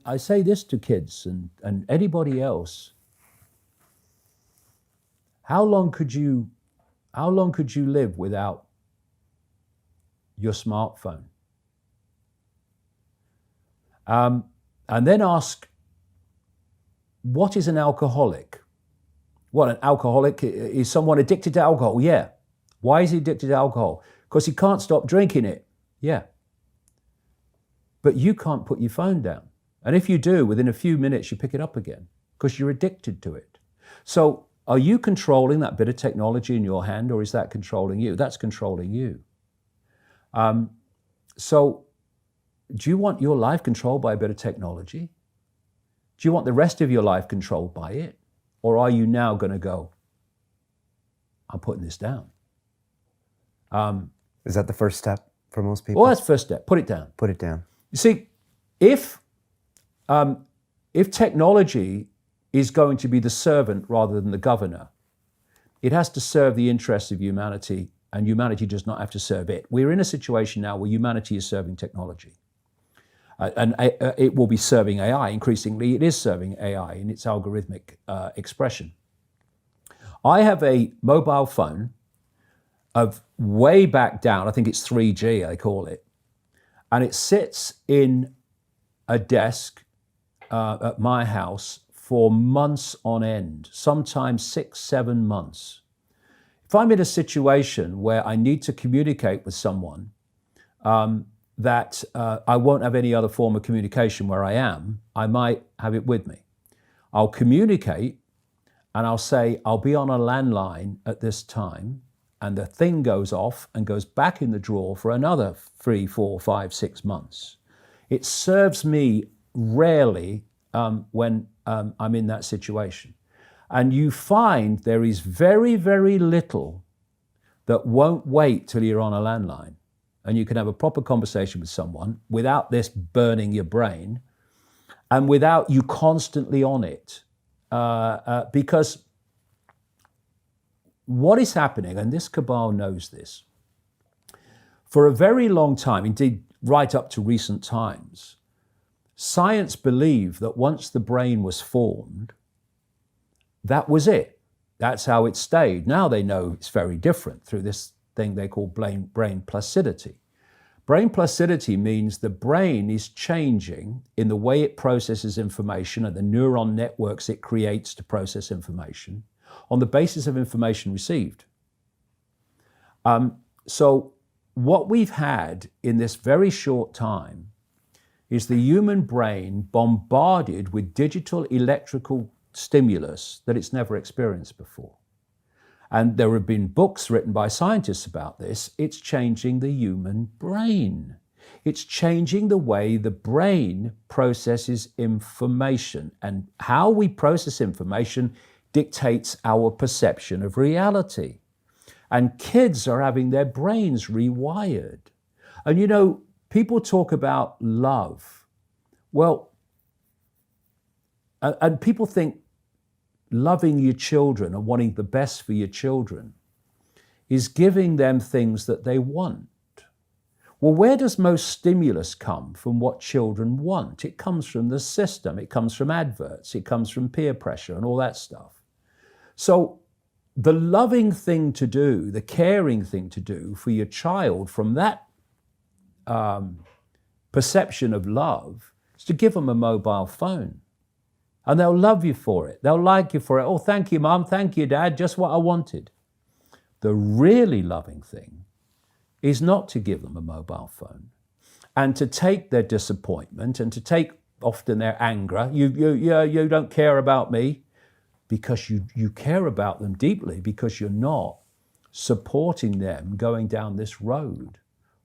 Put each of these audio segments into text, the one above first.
I say this to kids and anybody else. How long could you live without your smartphone? And then ask, what is an alcoholic? Well, an alcoholic is someone addicted to alcohol. Yeah. Why is he addicted to alcohol? Because he can't stop drinking it. Yeah. But you can't put your phone down. And if you do, within a few minutes, you pick it up again because you're addicted to it. So are you controlling that bit of technology in your hand, or is that controlling you? That's controlling you. So do you want your life controlled by a bit of technology? Do you want the rest of your life controlled by it? Or are you now going to go, I'm putting this down? Is that the first step for most people? Well, that's the first step. Put it down. Put it down. You see, if technology is going to be the servant rather than the governor, it has to serve the interests of humanity, and humanity does not have to serve it. We're in a situation now where humanity is serving technology. And it will be serving AI. Increasingly, it is serving AI in its algorithmic expression. I have a mobile phone of way back down, I think it's 3G, they call it, and it sits in a desk at my house for months on end, sometimes 6, 7 months. If I'm in a situation where I need to communicate with someone, that I won't have any other form of communication where I am, I might have it with me. I'll communicate and I'll say, I'll be on a landline at this time, and the thing goes off and goes back in the drawer for another 3, 4, 5, 6 months. It serves me rarely when I'm in that situation. And you find there is very, very little that won't wait till you're on a landline. And you can have a proper conversation with someone without this burning your brain and without you constantly on it. Because what is happening, and this cabal knows this, for a very long time, indeed right up to recent times, science believed that once the brain was formed, that was it. That's how it stayed. Now they know it's very different through this thing they call brain plasticity. Brain plasticity means the brain is changing in the way it processes information and the neuron networks it creates to process information on the basis of information received. So what we've had in this very short time is the human brain bombarded with digital electrical stimulus that it's never experienced before. And there have been books written by scientists about this. It's changing the human brain. It's changing the way the brain processes information. And how we process information dictates our perception of reality. And kids are having their brains rewired. And you know, people talk about love. Well, and people think loving your children and wanting the best for your children is giving them things that they want. Well, where does most stimulus come from what children want? It comes from the system, it comes from adverts, it comes from peer pressure and all that stuff. So the loving thing to do, the caring thing to do for your child from that perception of love is to give them a mobile phone. And they'll love you for it. They'll like you for it. Oh, thank you, Mum. Thank you, Dad. Just what I wanted. The really loving thing is not to give them a mobile phone and to take their disappointment and to take often their anger. You don't care about me, because you care about them deeply, because you're not supporting them going down this road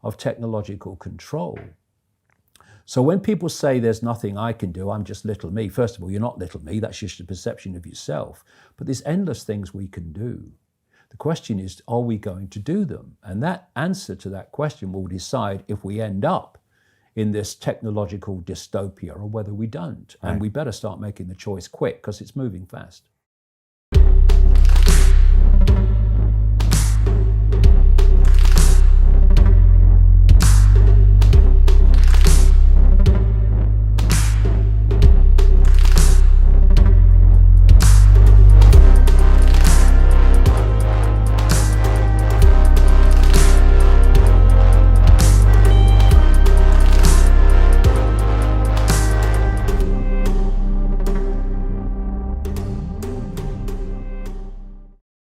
of technological control. So when people say there's nothing I can do, I'm just little me, first of all, you're not little me, that's just a perception of yourself. But there's endless things we can do. The question is, are we going to do them? And that answer to that question will decide if we end up in this technological dystopia or whether we don't. Right. And we better start making the choice quick, because it's moving fast.